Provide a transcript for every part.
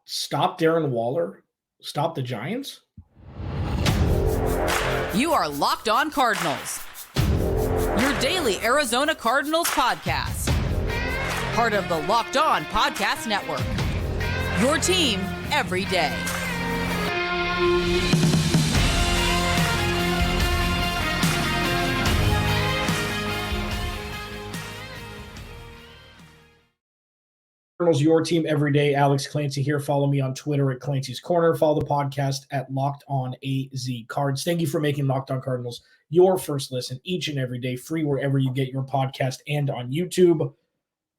Stop Darren Waller? Stop the Giants? You are Locked On Cardinals, your daily Arizona Cardinals podcast. Part of the Locked On Podcast Network, your team every day. Cardinals, your team every day. Alex Clancy here. Follow me on Twitter at Clancy's Corner. Follow the podcast at Locked On AZ Cards. Thank you for making Locked On Cardinals your first listen each and every day, free wherever you get your podcast and on YouTube.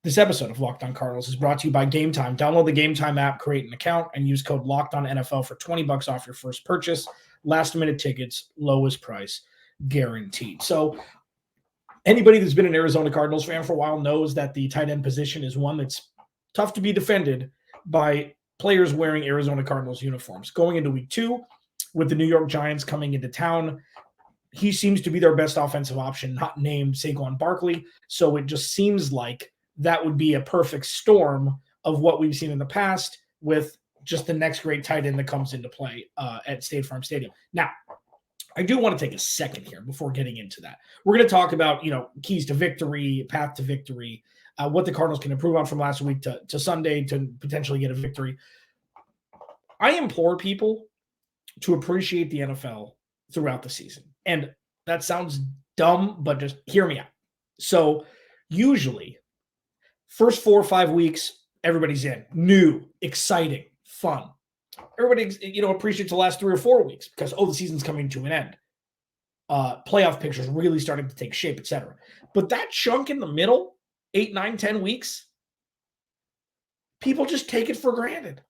This episode of Locked On Cardinals is brought to you by Game Time. Download the Game Time app, create an account, and use code LOCKEDONNFL for $20 off your first purchase. Last-minute tickets, lowest price, guaranteed. So anybody that's been an Arizona Cardinals fan for a while knows that the tight end position is one that's tough to be defended by players wearing Arizona Cardinals uniforms. Going into week 2, with the New York Giants coming into town, he seems to be their best offensive option, not named Saquon Barkley. So it just seems like that would be a perfect storm of what we've seen in the past with just the next great tight end that comes into play at State Farm Stadium. Now, I do want to take a second here before getting into that. We're going to talk about, keys to victory, path to victory, what the Cardinals can improve on from last week to Sunday to potentially get a victory. I implore people to appreciate the NFL throughout the season. And that sounds dumb, but just hear me out. So usually, first 4 or 5 weeks, everybody's in. New, exciting, fun. Everybody, appreciates the last 3 or 4 weeks because, the season's coming to an end. Playoff pictures really starting to take shape, etc. But that chunk in the middle, 8, 9, 10 weeks, people just take it for granted.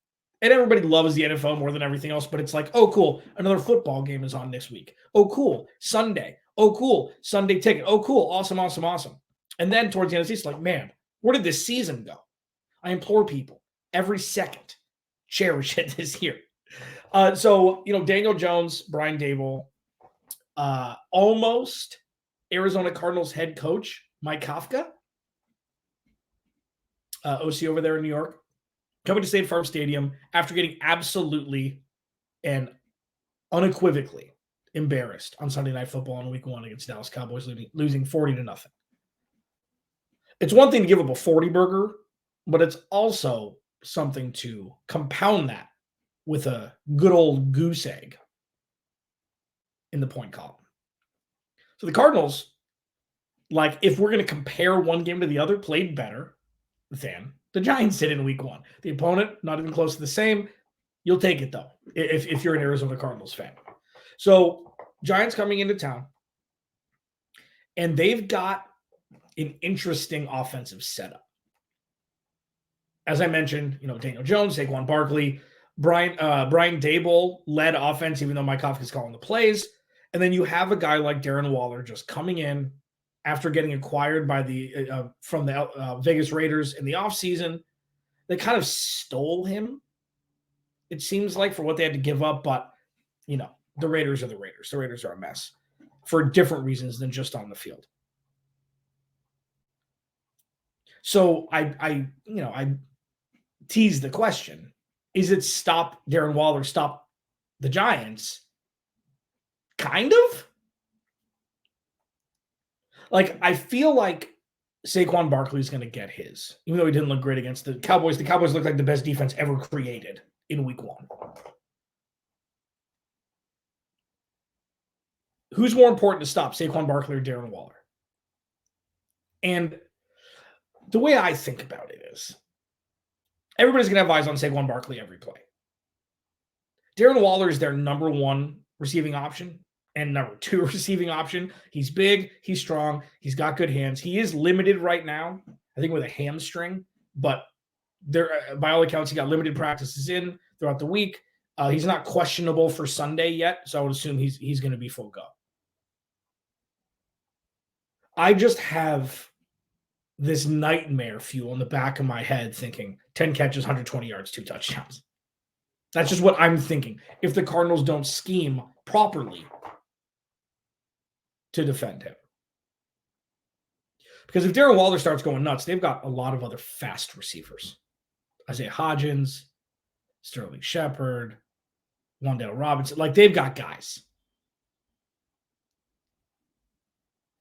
And everybody loves the NFL more than everything else, but it's like, oh, cool, another football game is on this week. Oh, cool, Sunday. Oh, cool, Sunday ticket. Oh, cool, awesome, awesome, awesome. And then towards the end of the season, it's like, man, where did this season go? I implore people, every second, cherish it this year. So, Daniel Jones, Brian Daboll, almost Arizona Cardinals head coach, Mike Kafka, OC over there in New York, coming to State Farm Stadium after getting absolutely and unequivocally embarrassed on Sunday Night Football in Week 1 against Dallas Cowboys, losing 40-0. It's one thing to give up a 40 burger, but it's also something to compound that with a good old goose egg in the point column. So the Cardinals, if we're going to compare one game to the other, played better than the Giants did in Week 1. The opponent, not even close to the same. You'll take it, though, if you're an Arizona Cardinals fan. So Giants coming into town, and they've got an interesting offensive setup. As I mentioned, Daniel Jones, Saquon Barkley, Brian Daboll led offense, even though Mike Kafka's calling the plays. And then you have a guy like Darren Waller just coming in after getting acquired by from the Vegas Raiders in the offseason. They kind of stole him, it seems like, for what they had to give up. But, the Raiders are the Raiders. The Raiders are a mess for different reasons than just on the field. So I tease the question. Is it stop Darren Waller, stop the Giants? Kind of. I feel like Saquon Barkley is going to get his, even though he didn't look great against the Cowboys. The Cowboys look like the best defense ever created in Week 1. Who's more important to stop, Saquon Barkley or Darren Waller? And the way I think about it is everybody's going to have eyes on Saquon Barkley every play. Darren Waller is their number 1 receiving option and number 2 receiving option. He's big. He's strong. He's got good hands. He is limited right now, I think, with a hamstring. But by all accounts, he got limited practices in throughout the week. He's not questionable for Sunday yet, so I would assume he's going to be full go. I just have this nightmare fuel in the back of my head thinking 10 catches, 120 yards, 2 touchdowns. That's just what I'm thinking. If the Cardinals don't scheme properly to defend him. Because if Darren Waller starts going nuts, they've got a lot of other fast receivers. Isaiah Hodgins, Sterling Shepard, Wan'Dale Robinson. Like, they've got guys.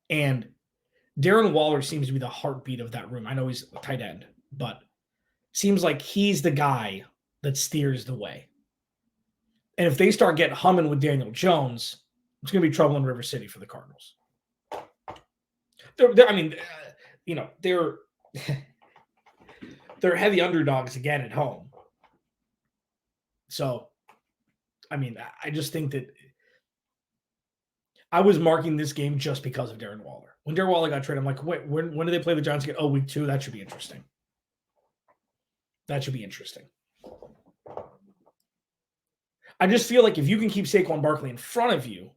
And Darren Waller seems to be the heartbeat of that room. I know he's a tight end, but seems like he's the guy that steers the way. And if they start getting humming with Daniel Jones, it's going to be trouble in River City for the Cardinals. They're heavy underdogs again at home. So, I just think that I was marking this game just because of Darren Waller. When Darren Waller got traded, I'm like, wait, when do they play the Giants again? Oh, week 2. That should be interesting. I just feel like if you can keep Saquon Barkley in front of you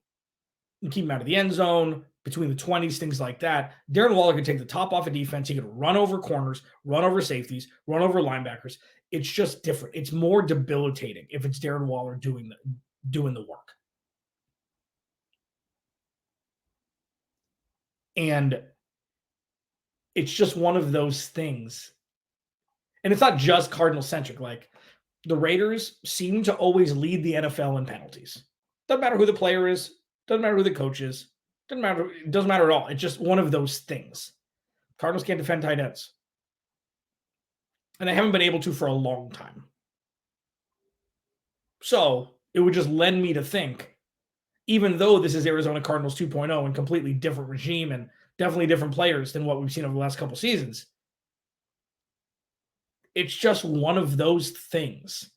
and keep him out of the end zone, between the 20s, things like that, Darren Waller could take the top off of defense. He could run over corners, run over safeties, run over linebackers. It's just different. It's more debilitating if it's Darren Waller doing the work. And it's just one of those things. And it's not just Cardinal-centric. Like, the Raiders seem to always lead the NFL in penalties. Doesn't matter who the player is. Doesn't matter who the coach is. Doesn't matter. It doesn't matter at all. It's just one of those things. Cardinals can't defend tight ends. And they haven't been able to for a long time. So it would just lend me to think, even though this is Arizona Cardinals 2.0 and completely different regime and definitely different players than what we've seen over the last couple seasons, it's just one of those things.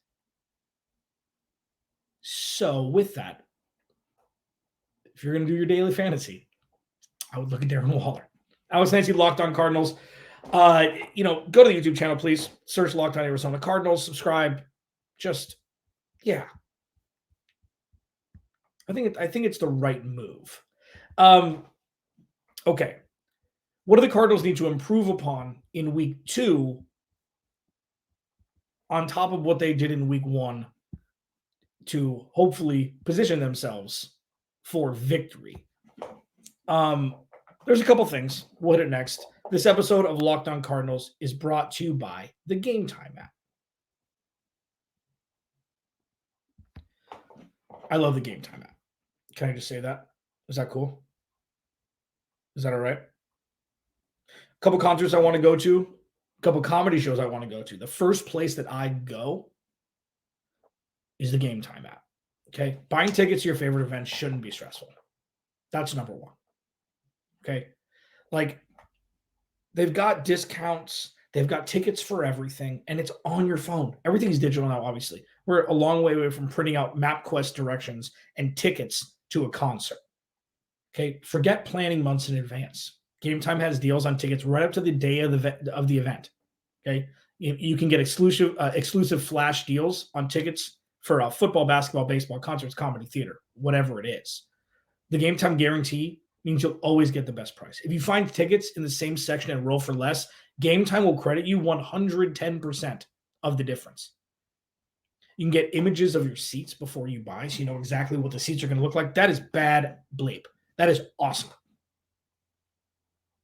So with that, if you're going to do your daily fantasy, I would look at Darren Waller. Alex Clancy, Locked On Cardinals. Go to the YouTube channel, please. Search Locked On Arizona Cardinals. Subscribe. Just, yeah. I think it's the right move. Okay. What do the Cardinals need to improve upon in week 2 on top of what they did in week 1 to hopefully position themselves for victory? There's a couple things. We'll hit it next. This episode of Locked On Cardinals is brought to you by the Game Time app. I love the Game Time app. Can I just say that? Is that cool? Is that all right? A couple concerts I want to go to. A couple comedy shows I want to go to. The first place that I go is the Game Time app. Okay? Buying tickets to your favorite events shouldn't be stressful. That's number 1. Okay? Like, they've got discounts. They've got tickets for everything, and it's on your phone. Everything's digital now, obviously. We're a long way away from printing out MapQuest directions and tickets to a concert. Okay? Forget planning months in advance. Game Time has deals on tickets right up to the day of the event. Okay? You can get exclusive flash deals on tickets for football, basketball, baseball, concerts, comedy, theater, whatever it is. The Game Time guarantee means you'll always get the best price. If you find tickets in the same section and roll for less, Game Time will credit you 110% of the difference. You can get images of your seats before you buy, so you know exactly what the seats are going to look like. That is bad bleep. That is awesome.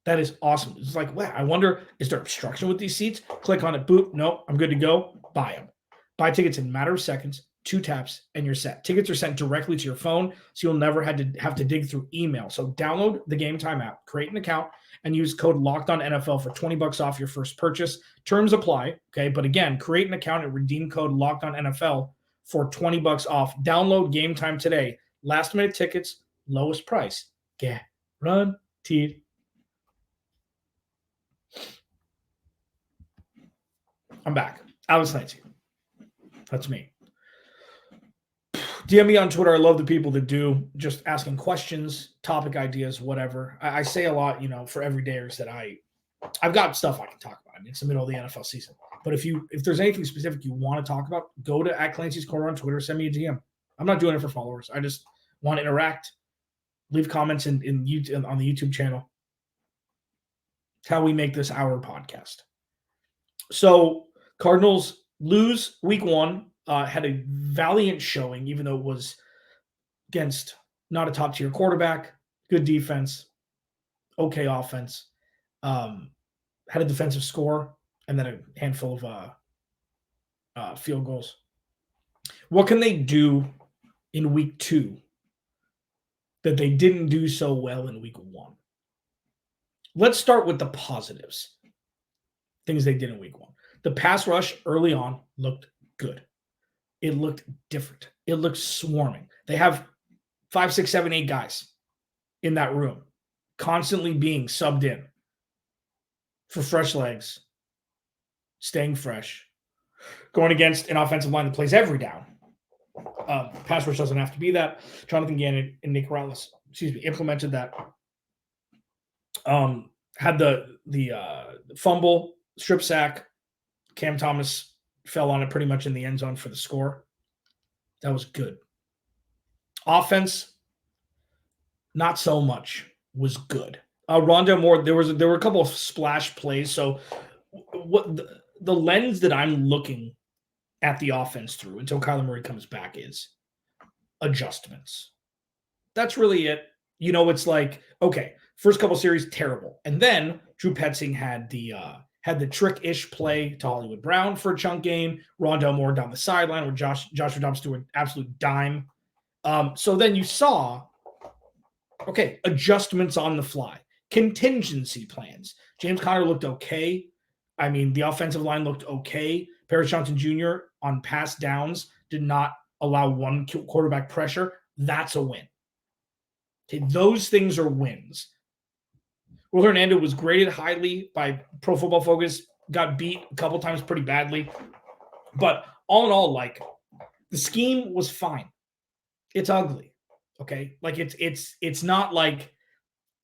That is awesome. It's like, wow, I wonder, is there obstruction with these seats? Click on it, boop. Nope, I'm good to go. Buy them. Buy tickets in a matter of seconds, 2 taps, and you're set. Tickets are sent directly to your phone, so you'll never have to dig through email. So download the Game Time app, create an account, and use code LOCKEDONNFL for $20 off your first purchase. Terms apply, okay? But again, create an account and redeem code LOCKEDONNFL for $20 off. Download Game Time today. Last-minute tickets, lowest price. Guaranteed. I'm back. Alex Clancy. That's me. DM me on Twitter. I love the people that do, just asking questions, topic ideas, whatever. I say a lot, for everydayers that I've got stuff I can talk about. It's the middle of the NFL season. But if there's anything specific you want to talk about, go to @Clancy's Corner on Twitter. Send me a DM. I'm not doing it for followers. I just want to interact. Leave comments in YouTube, on the YouTube channel. It's how we make this our podcast. So Cardinals lose week 1. Had a valiant showing, even though it was against not a top-tier quarterback, good defense, okay offense, had a defensive score, and then a handful of field goals. What can they do in week 2 that they didn't do so well in week 1? Let's start with the positives. Things they did in week 1. The pass rush early on looked good. It looked different. It looked swarming. They have 5, 6, 7, 8 guys in that room constantly being subbed in for fresh legs, staying fresh, going against an offensive line that plays every down. Pass rush doesn't have to be that. Jonathan Gannon and Nick Corrales, implemented that. Had the fumble, strip sack. Cam Thomas fell on it pretty much in the end zone for the score. That was good. Offense, not so much, was good. Rondale Moore, there were a couple of splash plays. So what the lens that I'm looking at the offense through until Kyler Murray comes back is adjustments. That's really it. It's like, okay, first couple series, terrible. And then Drew Petzing had the trick-ish play to Hollywood Brown for a chunk gain. Rondale Moore down the sideline where Joshua Dobbs threw an absolute dime. So then you saw, okay, adjustments on the fly. Contingency plans. James Conner looked okay. I mean, the offensive line looked okay. Paris Johnson Jr. on pass downs did not allow one quarterback pressure. That's a win. Okay, those things are wins. Will Hernando was graded highly by Pro Football Focus, got beat a couple times pretty badly. But all in all, like, the scheme was fine. It's ugly. Okay? Like, it's not like,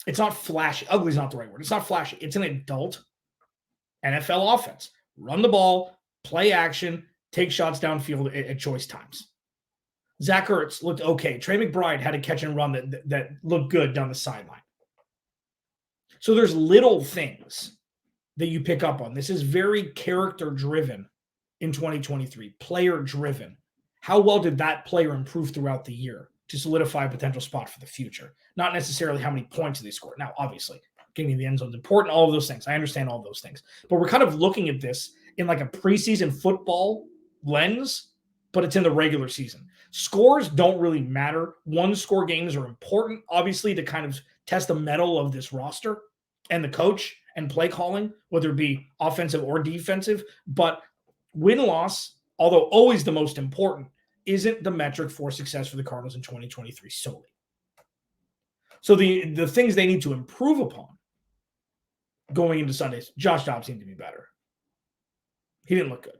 it's not flashy. Ugly is not the right word. It's not flashy. It's an adult NFL offense. Run the ball, play action, take shots downfield at choice times. Zach Ertz looked okay. Trey McBride had a catch and run that looked good down the sideline. So there's little things that you pick up on. This is very character-driven in 2023, player-driven. How well did that player improve throughout the year to solidify a potential spot for the future? Not necessarily how many points they scored. Now, obviously, getting in the end zone is important, all of those things. I understand all those things. But we're kind of looking at this in like a preseason football lens, but it's in the regular season. Scores don't really matter. One-score games are important, obviously, to kind of test the mettle of this roster and the coach and play calling, whether it be offensive or defensive. But win-loss, although always the most important, isn't the metric for success for the Cardinals in 2023 solely. So the things they need to improve upon going into Sundays, Josh Dobbs seemed to be better. He didn't look good.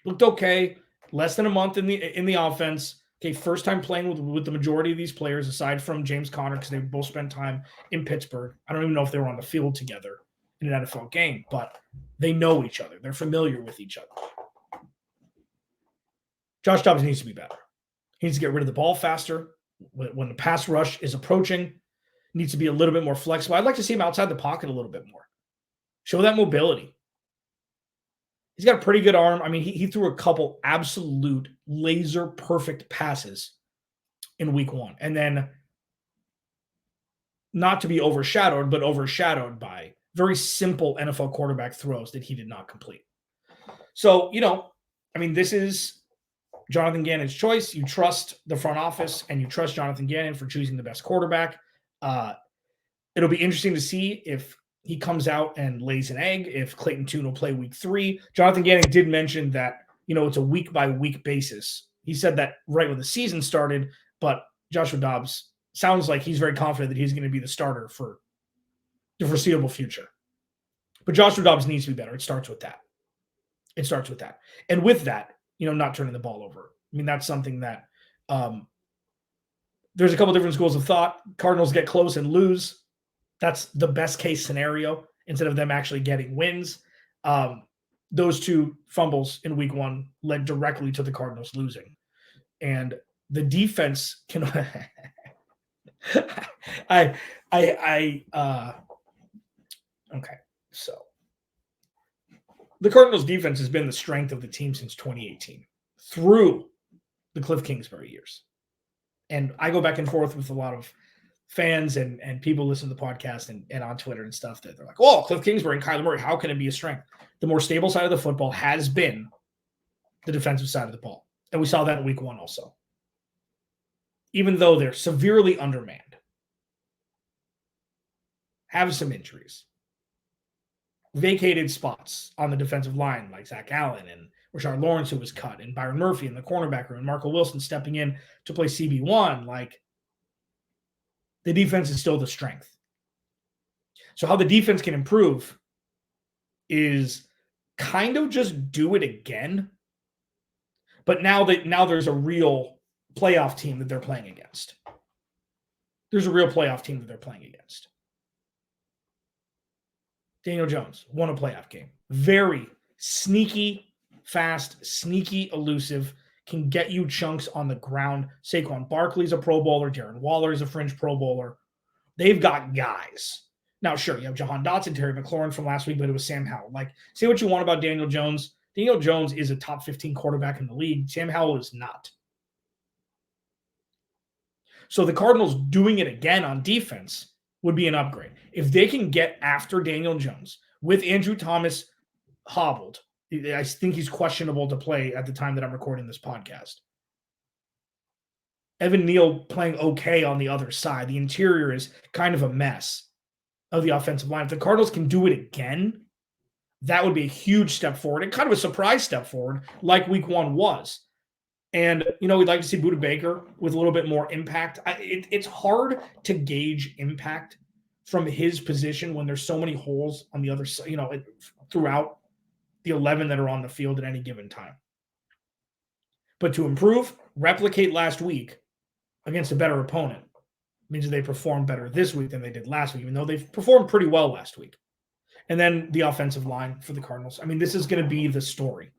Looked okay. Less than a month in the offense. Okay, first time playing with the majority of these players, aside from James Conner, because they both spent time in Pittsburgh. I don't even know if they were on the field together in an NFL game, but they know each other. They're familiar with each other. Josh Dobbs needs to be better. He needs to get rid of the ball faster. When the pass rush is approaching, needs to be a little bit more flexible. I'd like to see him outside the pocket a little bit more. Show that mobility. He's got a pretty good arm. I mean, he threw a couple absolute laser perfect passes in week 1. And then, not to be overshadowed, but overshadowed by very simple NFL quarterback throws that he did not complete. So, this is Jonathan Gannon's choice. You trust the front office and you trust Jonathan Gannon for choosing the best quarterback. It'll be interesting to see if he comes out and lays an egg, if Clayton Tune will play week 3. Jonathan Gannon did mention that, it's a week-by-week basis. He said that right when the season started, but Joshua Dobbs sounds like he's very confident that he's going to be the starter for the foreseeable future. But Joshua Dobbs needs to be better. It starts with that. And with that, not turning the ball over. I mean, that's something that there's a couple different schools of thought. Cardinals get close and lose. That's the best case scenario instead of them actually getting wins. Those 2 fumbles in week 1 led directly to the Cardinals losing. And the defense can okay. So the Cardinals defense has been the strength of the team since 2018 through the Cliff Kingsbury years. And I go back and forth with a lot of fans and people listen to the podcast and on Twitter and stuff that they're like, oh, Cliff Kingsbury and Kyler Murray, how can it be a strength? The more stable side of the football has been the defensive side of the ball. And we saw that in week 1 also. Even though they're severely undermanned, have some injuries, vacated spots on the defensive line like Zach Allen and Rashard Lawrence, who was cut, and Byron Murphy in the cornerback room, and Marco Wilson stepping in to play CB1. Like, the defense is still the strength. So how the defense can improve is kind of just do it again. But now there's a real playoff team that they're playing against. There's a real playoff team that they're playing against. Daniel Jones won a playoff game. Very sneaky, fast, sneaky, elusive, can get you chunks on the ground. Saquon Barkley's a Pro Bowler. Darren Waller is a fringe Pro Bowler. They've got guys. Now, sure, you have Jahan Dotson, Terry McLaurin from last week, but it was Sam Howell. Like, say what you want about Daniel Jones. Daniel Jones is a top 15 quarterback in the league. Sam Howell is not. So the Cardinals doing it again on defense would be an upgrade. If they can get after Daniel Jones with Andrew Thomas hobbled, I think he's questionable to play at the time that I'm recording this podcast. Evan Neal playing okay on the other side. The interior is kind of a mess of the offensive line. If the Cardinals can do it again, that would be a huge step forward and kind of a surprise step forward like week 1 was. And, we'd like to see Budda Baker with a little bit more impact. It's hard to gauge impact from his position when there's so many holes on the other side, throughout the 11 that are on the field at any given time. But to improve, replicate last week against a better opponent means that they perform better this week than they did last week, even though they've performed pretty well last week. And then the offensive line for the Cardinals. I mean, this is going to be the story.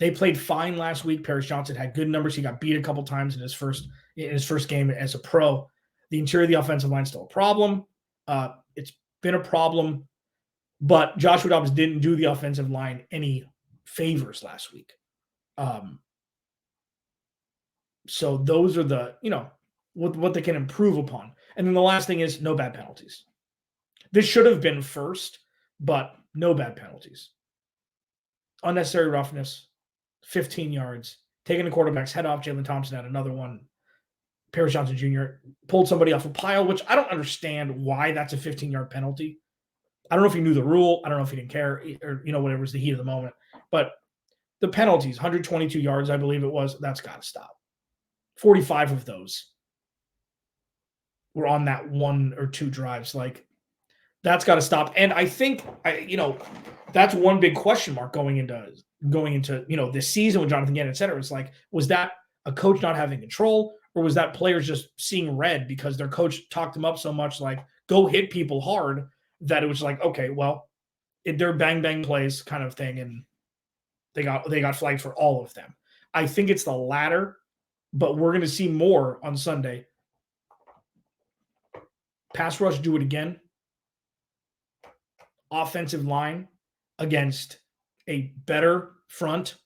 They played fine last week. Paris Johnson had good numbers. He got beat a couple times in his first game as a pro. The interior of the offensive line is still a problem. It's been a problem, but Joshua Dobbs didn't do the offensive line any favors last week. So those are the, what they can improve upon. And then the last thing is no bad penalties. This should have been first, but no bad penalties. Unnecessary roughness, 15 yards, taking the quarterback's head off. Jalen Thompson had another one. Paris Johnson Jr. pulled somebody off a pile, which I don't understand why that's a 15-yard penalty. I don't know if he knew the rule. I don't know if he didn't care or, whatever was the heat of the moment. But the penalties, 122 yards, I believe it was, that's got to stop. 45 of those were on that 1 or 2 drives. Like, that's got to stop. And I think, that's one big question mark going into this season with Jonathan Gannon, et cetera. It's like, was that a coach not having control, or was that players just seeing red because their coach talked them up so much, like, go hit people hard, that it was like, okay, well, they're bang bang plays kind of thing, and they got flagged for all of them. I think it's the latter, but we're going to see more on Sunday. Pass rush, do it again. Offensive line against a better front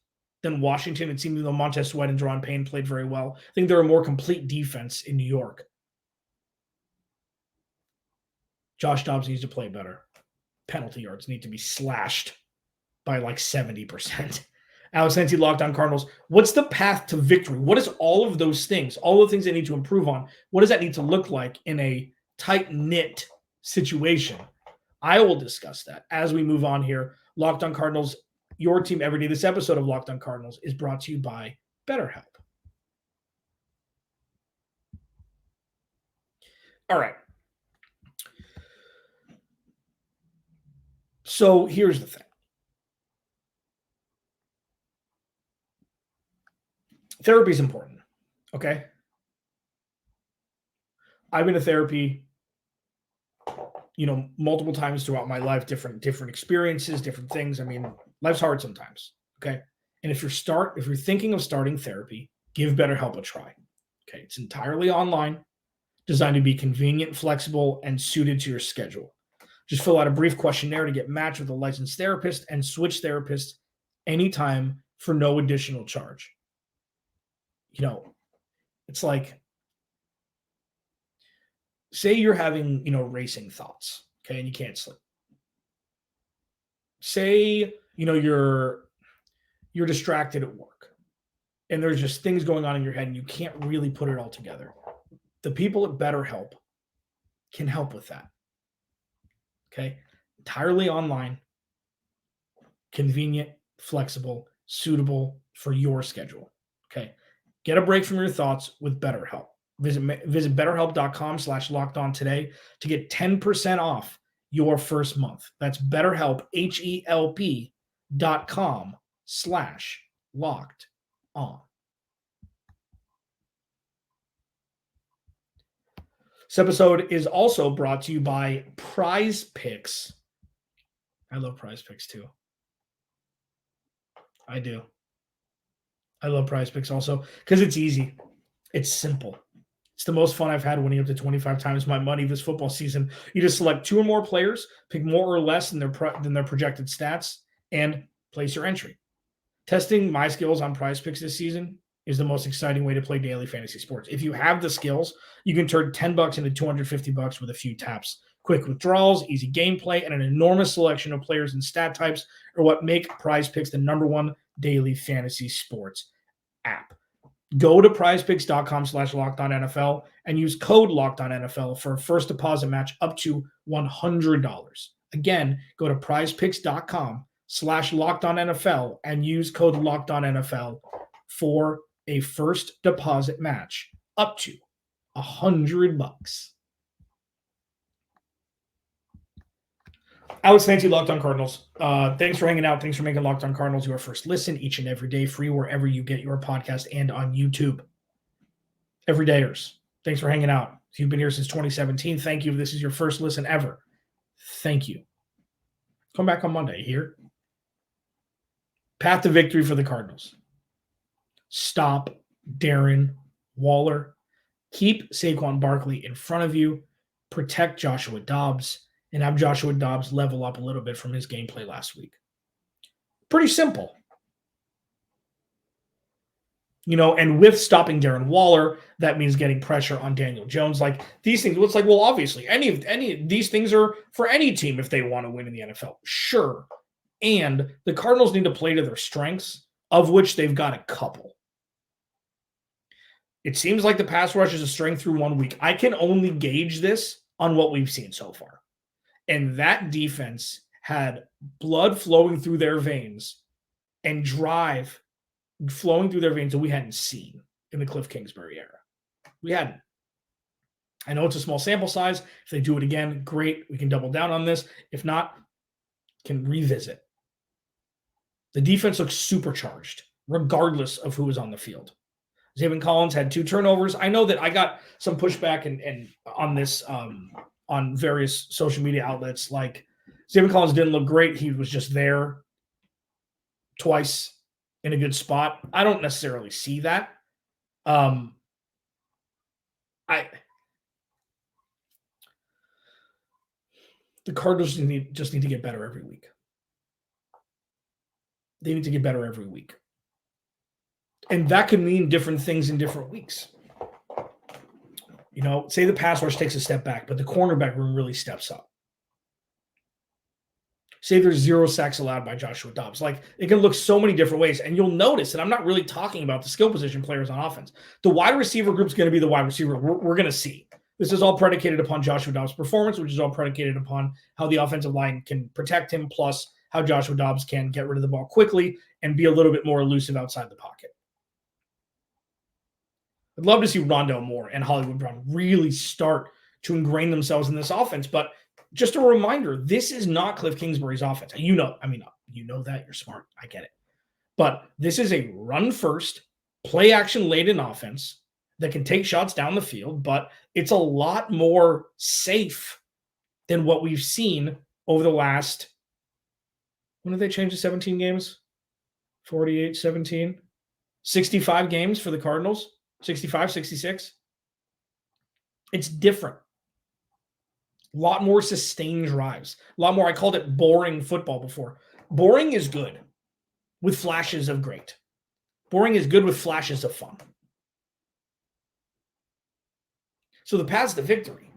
than Washington. It seemed though Montez Sweat and Deron Payne played very well. I think they're a more complete defense in New York. Josh Dobbs needs to play better. Penalty yards need to be slashed by like 70%. Alex Clancy, Locked On Cardinals. What's the path to victory? What is all of those things, all the things they need to improve on? What does that need to look like in a tight-knit situation? I will discuss that as we move on here. Locked On Cardinals, your team every day. This episode of Locked On Cardinals is brought to you by BetterHelp. All right. So here's the thing. Therapy is important, okay? I've been to therapy, multiple times throughout my life, different experiences, different things. I mean, life's hard sometimes, okay? And if you're thinking of starting therapy, give BetterHelp a try, okay? It's entirely online, designed to be convenient, flexible, and suited to your schedule. Just fill out a brief questionnaire to get matched with a licensed therapist and switch therapists anytime for no additional charge. It's like, say you're having, racing thoughts, okay, and you can't sleep. Say, you're distracted at work and there's just things going on in your head and you can't really put it all together, the people at BetterHelp can help with that. Okay? Entirely online, convenient, flexible, suitable for your schedule. Okay? Get a break from your thoughts with BetterHelp. Visit BetterHelp.com/lockedon today to get 10% off your first month. That's BetterHelp, HELP.com/lockedon. This episode is also brought to you by Prize Picks. I love Prize Picks too. I do. I love Prize Picks also because it's easy. It's simple. It's the most fun I've had winning up to 25 times my money this football season. You just select 2 or more players, pick more or less than their projected stats, and place your entry. Testing my skills on Prize Picks this season is the most exciting way to play daily fantasy sports. If you have the skills, you can turn $10 into $250 with a few taps. Quick withdrawals, easy gameplay, and an enormous selection of players and stat types are what make Prize Picks the #1 daily fantasy sports app. Go to prizepicks.com/lockedonnfl and use code LOCKEDONNFL for a first deposit match up to $100. Again, go to prizepicks.com/lockedonnfl and use code LOCKEDONNFL for a first deposit match up to $100. Alex Clancy, Locked On Cardinals. Thanks for hanging out. Thanks for making Locked On Cardinals your first listen each and every day, free wherever you get your podcast and on YouTube. Everydayers, thanks for hanging out. If you've been here since 2017, thank you. If this is your first listen ever, thank you. Come back on Monday here. Path to victory for the Cardinals. Stop Darren Waller. Keep Saquon Barkley in front of you. Protect Joshua Dobbs. And have Joshua Dobbs level up a little bit from his gameplay last week. Pretty simple. And with stopping Darren Waller, that means getting pressure on Daniel Jones. Like these things, it's like, well, obviously, any of these things are for any team if they want to win in the NFL. Sure. And the Cardinals need to play to their strengths, of which they've got a couple. It seems like the pass rush is a strength through 1 week. I can only gauge this on what we've seen so far. And that defense had blood flowing through their veins and drive flowing through their veins that we hadn't seen in the Cliff Kingsbury era. We hadn't. I know it's a small sample size. If they do it again, great. We can double down on this. If not, can revisit. The defense looks supercharged, regardless of who was on the field. Zaven Collins had 2 turnovers. I know that I got some pushback and on this on various social media outlets. Like, Zaven Collins didn't look great. He was just there twice in a good spot. I don't necessarily see that. The Cardinals just need to get better every week. They need to get better every week. And that could mean different things in different weeks. Say the pass rush takes a step back, but the cornerback room really steps up. Say there's 0 sacks allowed by Joshua Dobbs. Like, it can look so many different ways. And you'll notice that I'm not really talking about the skill position players on offense. The wide receiver group is going to be the wide receiver we're going to see. This is all predicated upon Joshua Dobbs' performance, which is all predicated upon how the offensive line can protect him, plus how Joshua Dobbs can get rid of the ball quickly and be a little bit more elusive outside the pocket. I'd love to see Rondale Moore and Hollywood Brown really start to ingrain themselves in this offense. But just a reminder, this is not Cliff Kingsbury's offense. You know that. You're smart. I get it. But this is a run-first, play-action-laden offense that can take shots down the field, but it's a lot more safe than what we've seen over the last – when did they change to 17 games? 48, 17? 65 games for the Cardinals? 65, 66. It's different. A lot more sustained drives. A lot more, I called it boring football before. Boring is good with flashes of great. Boring is good with flashes of fun. So the paths to victory.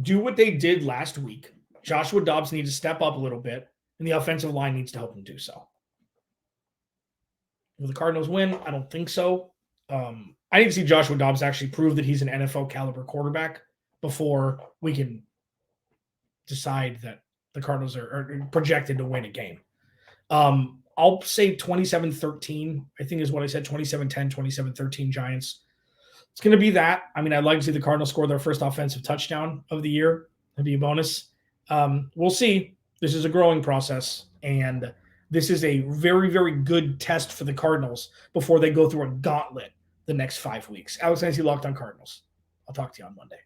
Do what they did last week. Joshua Dobbs needs to step up a little bit, and the offensive line needs to help him do so. Will the Cardinals win? I don't think so. I need to see Joshua Dobbs actually prove that he's an NFL caliber quarterback before we can decide that the Cardinals are projected to win a game. I'll say 27-13, I think is what I said, 27-10, 27-13 Giants. It's going to be that. I mean, I'd like to see the Cardinals score their first offensive touchdown of the year. That'd be a bonus. We'll see. This is a growing process, and this is a very, very good test for the Cardinals before they go through a gauntlet the next 5 weeks. Alex Clancy, Locked On Cardinals. I'll talk to you on Monday.